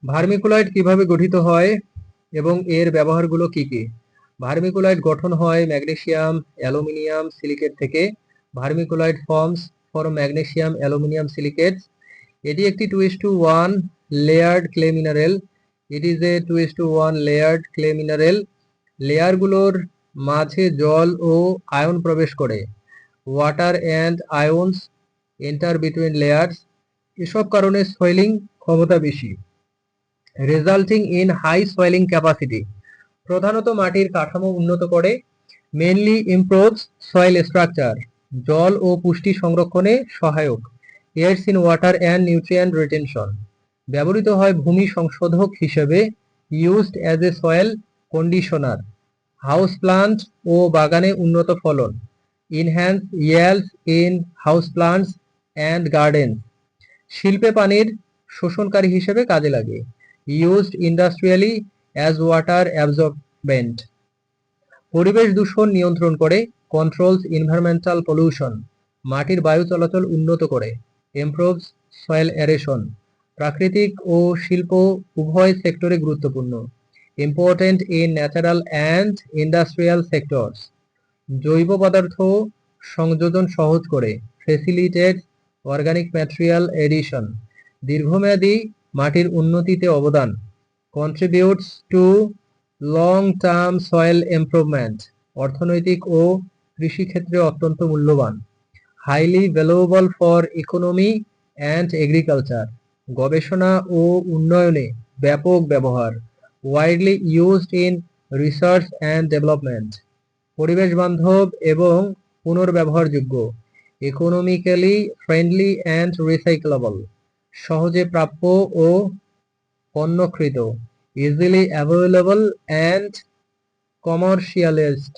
Vermiculite কিভাবে গঠিত হয় এবং এর ব্যবহারগুলো কি কি? ভার্মিকুলাইট গঠন হয় ম্যাগনেসিয়াম অ্যালুমিনিয়াম সিলিকেট থেকে। Vermiculite form magnesium aluminium silicates. এটি একটি 2:1 layered clay mineral. It is a 2:1 layered clay mineral. লেয়ারগুলোর মাঝে জল ও আয়ন প্রবেশ করে। Water and ions enter between layers. এসব কারণে সয়েলিং ক্ষমতা বেশি, resulting in high swelling capacity. প্রধানত মাটির কাঠামো উন্নত করে। Mainly improves soil structure. জল ও পুষ্টি সংরক্ষণে সহায়ক। Aids in water and nutrient retention. ব্যবহৃত হয় ভূমি সংশোধক হিসেবে। Used as a soil conditioner. House plant ও বাগানে উন্নত ফলন। Enhance yields in house plants and gardens. শিল্পে পানির শোষণকারী হিসেবে কাজে লাগে। Used industrially as water absorbent. পরিবেশ দূষণ নিয়ন্ত্রণ করে। Controls environmental pollution. মাটির বায়ু চলাচল উন্নত করে। Improves soil aeration. প্রাকৃতিক ও শিল্প উভয় সেক্টরে গুরুত্বপূর্ণ। Important in natural and industrial sectors. জৈব পদার্থ সংযোজন সহজ করে। Facilitate organic material addition. দীর্ঘমেয়াদী মাটির উন্নতিতে অবদান। Contributes to long term soil improvement. অর্থনৈতিক ও কৃষিক্ষেত্রে অত্যন্ত মূল্যবান। Highly valuable for economy and agriculture. গবেষণা ও উন্নয়নে ব্যাপক ব্যবহার। Widely used in research and development. পরিবেশ বান্ধব এবং পুনর্ব্যবহারযোগ্য। Economically friendly and recyclable. সহজে প্রাপ্য ও পণ্যকৃত। Easily available and commercialised.